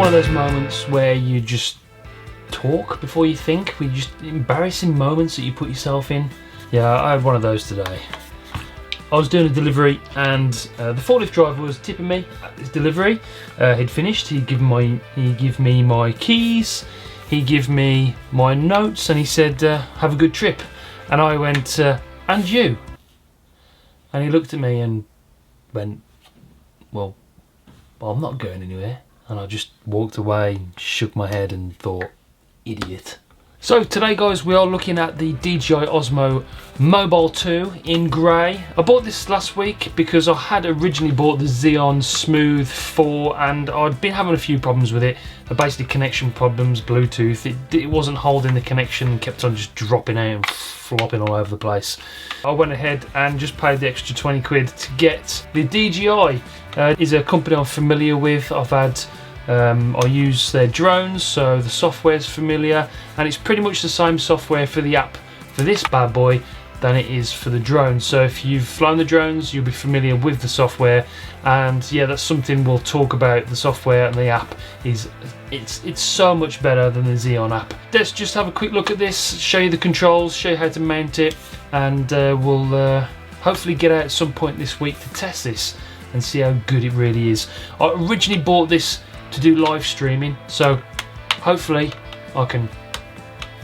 one of those moments where you just talk before you think? With just embarrassing moments that you put yourself in? Yeah, I had one of those today. I was doing a delivery and the forklift driver was tipping me at his delivery. He'd finished, he'd give me my keys, he'd give me my notes, and he said, have a good trip. And I went, and you? And he looked at me and went, well, I'm not going anywhere. And I just walked away, shook my head and thought, idiot. So today guys, we are looking at the DJI Osmo Mobile 2 in grey. I bought this last week because I had originally bought the Xeon Smooth 4 and I'd been having a few problems with it. Basically connection problems, Bluetooth, it wasn't holding the connection and kept on just dropping out and flopping all over the place. I went ahead and just paid the extra 20 quid to get the DJI. Is a company I'm familiar with. I use their drones, so the software is familiar, and it's pretty much the same software for the app for this bad boy than it is for the drones. So if you've flown the drones, you'll be familiar with the software, and yeah, that's something we'll talk about. The software and the app it's so much better than the Xeon app. Let's just have a quick look at this, show you the controls, show you how to mount it, and we'll hopefully get out at some point this week to test this and see how good it really is. I originally bought this to do live streaming, so hopefully I can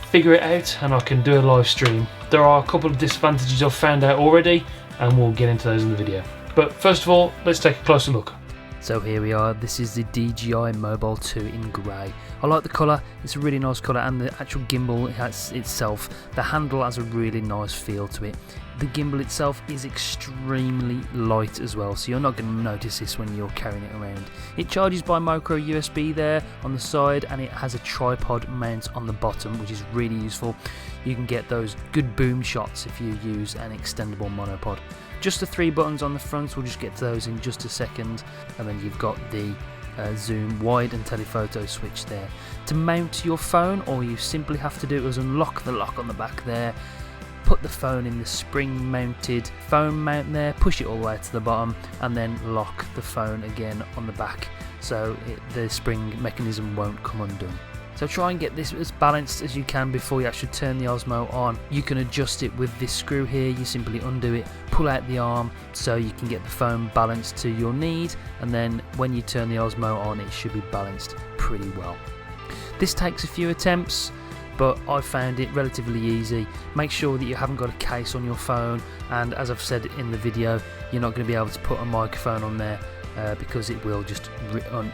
figure it out and I can do a live stream. There are a couple of disadvantages I've found out already, and we'll get into those in the video. But first of all, let's take a closer look. So here we are, this is the DJI Mobile 2 in grey. I like the colour, it's a really nice colour, and the actual gimbal itself, the handle has a really nice feel to it. The gimbal itself is extremely light as well, so you're not going to notice this when you're carrying it around. It charges by micro USB there on the side, and it has a tripod mount on the bottom, which is really useful. You can get those good boom shots if you use an extendable monopod. Just the 3 buttons on the front, we'll just get to those in just a second, and then you've got the zoom, wide and telephoto switch there. To mount your phone, all you simply have to do is unlock the lock on the back there, put the phone in the spring mounted phone mount there, push it all the way to the bottom, and then lock the phone again on the back so the spring mechanism won't come undone. So try and get this as balanced as you can before you actually turn the Osmo on. You can adjust it with this screw here. You simply undo it, pull out the arm so you can get the phone balanced to your need, and then when you turn the Osmo on, it should be balanced pretty well. This takes a few attempts, but I found it relatively easy. Make sure that you haven't got a case on your phone, and as I've said in the video, you're not going to be able to put a microphone on there because it will just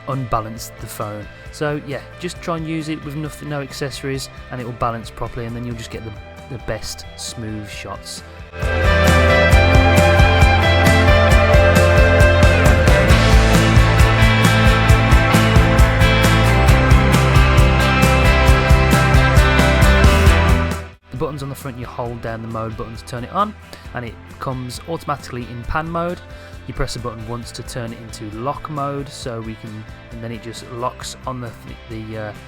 unbalance the phone. So yeah, just try and use it with no accessories and it will balance properly, and then you'll just get the best smooth shots. The buttons on the front, you hold down the mode button to turn it on, and it comes automatically in pan mode. You press the button once to turn it into lock mode, and then it just locks on the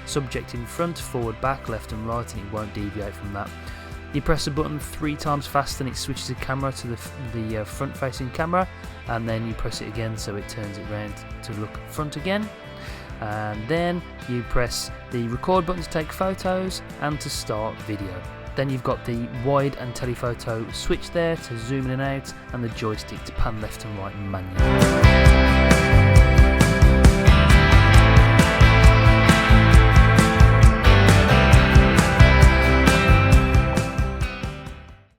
subject in front, forward, back, left and right, and it won't deviate from that. You press the button 3 times fast and it switches the camera to the front facing camera, and then you press it again so it turns it around to look front again. And then you press the record button to take photos and to start video. Then you've got the wide and telephoto switch there to zoom in and out, and the joystick to pan left and right manually.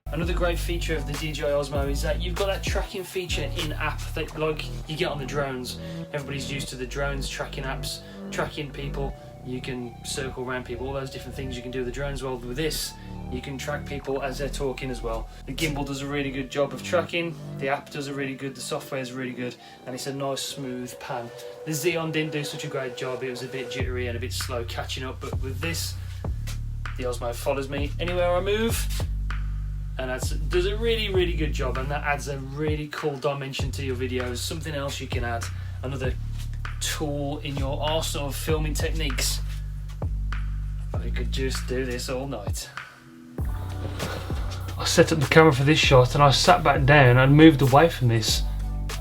Another great feature of the DJI Osmo is that you've got that tracking feature in-app that like you get on the drones. Everybody's used to the drones tracking apps, tracking people. You can circle around people, all those different things you can do with the drones. Well, with this, you can track people as they're talking as well. The gimbal does a really good job of tracking, the app does a really good, the software is really good, and it's a nice smooth pan. The Xeon didn't do such a great job, it was a bit jittery and a bit slow catching up, but with this, the Osmo follows me anywhere I move, and that does a really good job, and that adds a really cool dimension to your videos. Something else you can add, another tool in your arsenal of filming techniques. I could just do this all night. I set up the camera for this shot and I sat back down and moved away from this,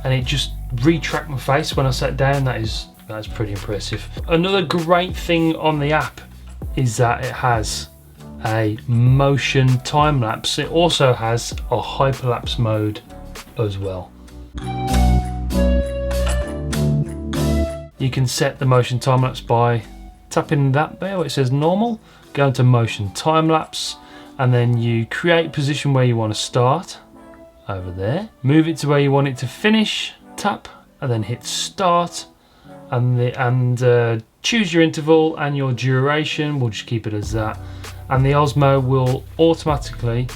and it just retracked my face when I sat down. That is That's pretty impressive. Another great thing on the app is that it has a motion time lapse. It also has a hyperlapse mode as well. You can set the motion time lapse by tapping that there where it says normal, go into motion time lapse, and then you create position where you want to start over there, move it to where you want it to finish, tap, and then hit start, and choose your interval and your duration. We'll just keep it as that, and the Osmo will automatically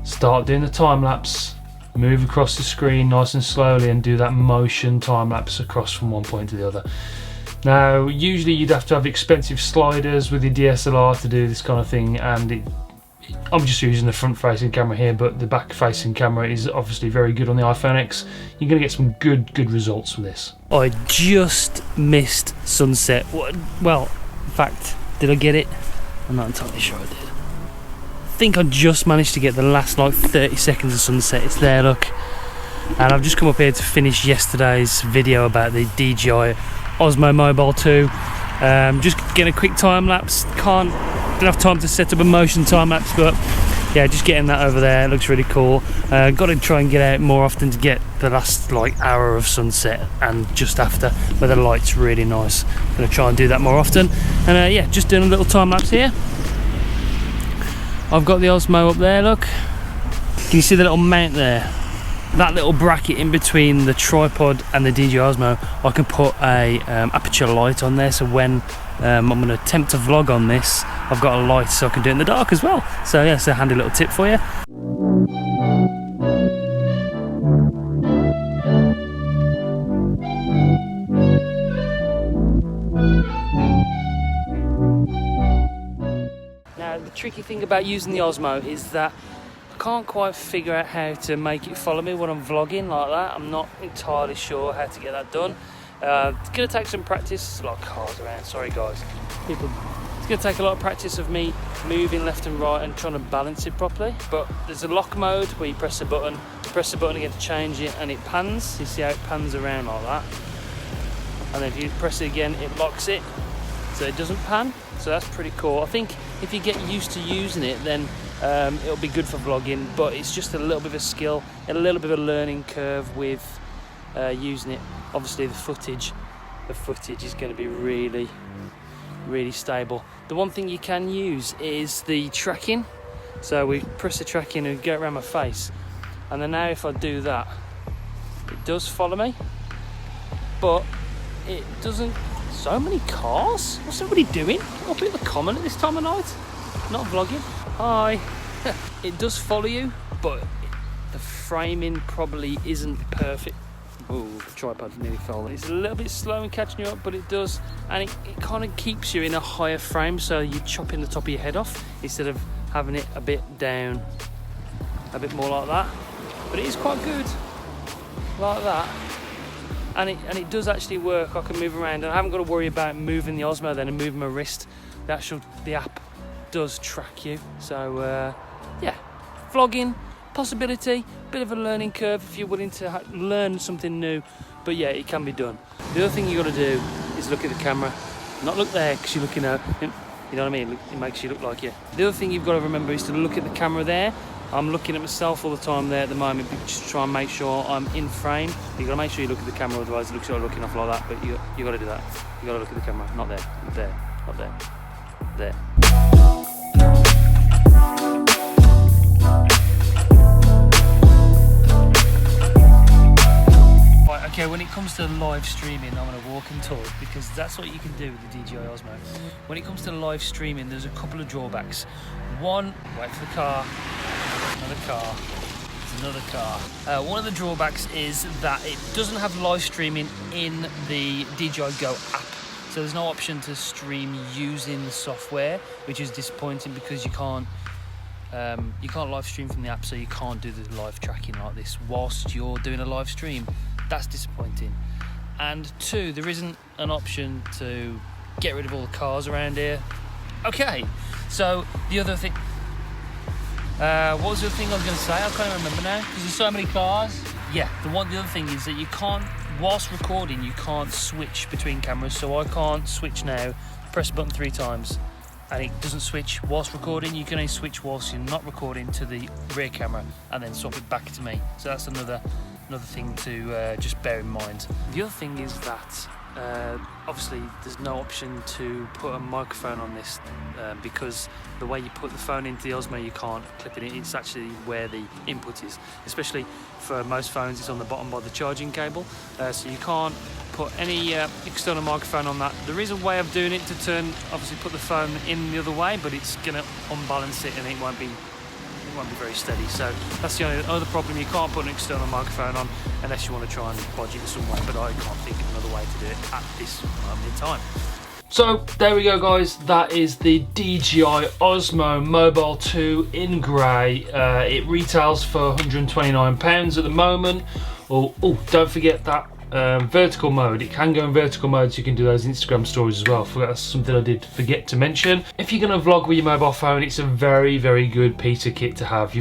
start doing the time lapse, move across the screen nice and slowly, and do that motion time lapse across from one point to the other. Now, usually you'd have to have expensive sliders with your DSLR to do this kind of thing, and I'm just using the front-facing camera here, but the back-facing camera is obviously very good on the iPhone X. You're going to get some good results with this. I just missed sunset. Well, in fact, did I get it? I'm not entirely sure I did. I think I just managed to get the last like 30 seconds of sunset. It's there, look. And I've just come up here to finish yesterday's video about the DJI Osmo Mobile 2. Just getting a quick time lapse. Don't have time to set up a motion time lapse, but yeah, just getting that over there. It looks really cool. Got to try and get out more often to get the last like hour of sunset and just after, where the light's really nice. Gonna try and do that more often. And yeah, just doing a little time lapse here. I've got the Osmo up there, look. Can you see the little mount there? That little bracket in between the tripod and the DJI Osmo, I can put a aperture light on there, so when I'm going to attempt to vlog on this, I've got a light so I can do it in the dark as well. So yeah, it's a handy little tip for you. Now, the tricky thing about using the Osmo is that I can't quite figure out how to make it follow me when I'm vlogging like that. I'm not entirely sure how to get that done. It's going to take some practice. There's a lot of cars around, sorry guys. It's going to take a lot of practice of me moving left and right and trying to balance it properly. But there's a lock mode where you press the button again to change it, and it pans. You see how it pans around like that. And then if you press it again, it locks it, so it doesn't pan. So that's pretty cool. I think if you get used to using it, then it'll be good for vlogging, but it's just a little bit of a skill, a little bit of a learning curve with using it. Obviously the footage is going to be really stable. The one thing you can use is the tracking. So we press the tracking and go around my face, and then now if I do that, it does follow me, but it doesn't. So many cars. What's everybody doing? I'll put the comment at this time of night. Not vlogging. Hi. It does follow you, but the framing probably isn't perfect. Oh, the tripod nearly fell. It's a little bit slow in catching you up, but it does, and it kind of keeps you in a higher frame, so you're chopping the top of your head off instead of having it a bit down, a bit more like that. But it is quite good, like that. And it does actually work. I can move around, and I haven't got to worry about moving the Osmo then and moving my wrist. The app does track you. So yeah, vlogging possibility, bit of a learning curve if you're willing to learn something new, but yeah, it can be done. The other thing you got to do is look at the camera, not look there because you're looking out. You know what I mean? It makes you look like you. The other thing you've got to remember is to look at the camera there. I'm looking at myself all the time there at the moment, just try and make sure I'm in frame. You've got to make sure you look at the camera, otherwise it looks like you're looking off like that, but you got to do that. You got to look at the camera, not there, there, not there, there. Right, okay, when it comes to live streaming, I'm going to walk and talk, because that's what you can do with the DJI Osmo. When it comes to live streaming, there's a couple of drawbacks. One, wait for the car, another car, another car. One of the drawbacks is that it doesn't have live streaming in the DJI Go app. So there's no option to stream using the software, which is disappointing because you can't live stream from the app, so you can't do the live tracking like this whilst you're doing a live stream. That's disappointing. And two, there isn't an option to get rid of all the cars around here. Okay, so the other thing, what was the other thing I was going to say? I can't remember now because there's so many cars. Yeah, the other thing is that you can't whilst recording, you can't switch between cameras, so I can't switch now, press the button 3 times, and it doesn't switch whilst recording. You can only switch whilst you're not recording to the rear camera, and then swap it back to me. So that's another thing to just bear in mind. The other thing is that obviously there's no option to put a microphone on this because the way you put the phone into the Osmo, you can't clip it in. It's actually where the input is, especially for most phones. It's on the bottom by the charging cable, so you can't put any external microphone on that. There is a way of doing it to turn, obviously put the phone in the other way, but it's going to unbalance it and it won't be very steady. So that's the only other problem. You can't put an external microphone on unless you want to try and bodge it some way, but I can't think of another way to do it at this moment in time. So there we go, guys. That is the DJI Osmo Mobile 2 in grey. It retails for £129 at the moment. Oh, don't forget that vertical mode. It can go in vertical mode, so you can do those Instagram stories as well. That's something I did forget to mention. If you're going to vlog with your mobile phone, it's a very, very good piece of kit to have.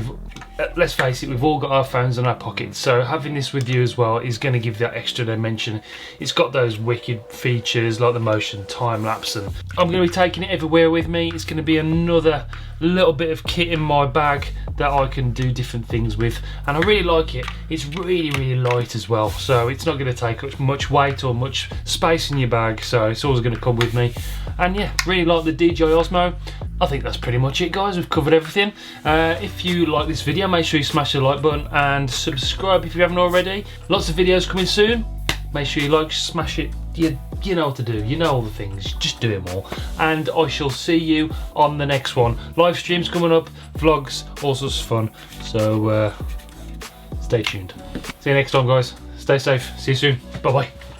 Let's face it, we've all got our phones in our pockets, so having this with you as well is going to give that extra dimension. It's got those wicked features like the motion, time-lapse, and I'm going to be taking it everywhere with me. It's going to be another little bit of kit in my bag that I can do different things with, and I really like it. It's really, really light as well, so it's not going to take up much weight or much space in your bag, so it's always going to come with me. And yeah, really like the DJI Osmo. I think that's pretty much it, guys. We've covered everything. If you like this video, make sure you smash the like button and subscribe if you haven't already. Lots of videos coming soon. Make sure you like, smash it. You know what to do. You know all the things. Just do it all. And I shall see you on the next one. Live streams coming up, vlogs, all sorts of fun. So stay tuned. See you next time, guys. Stay safe. See you soon. Bye bye.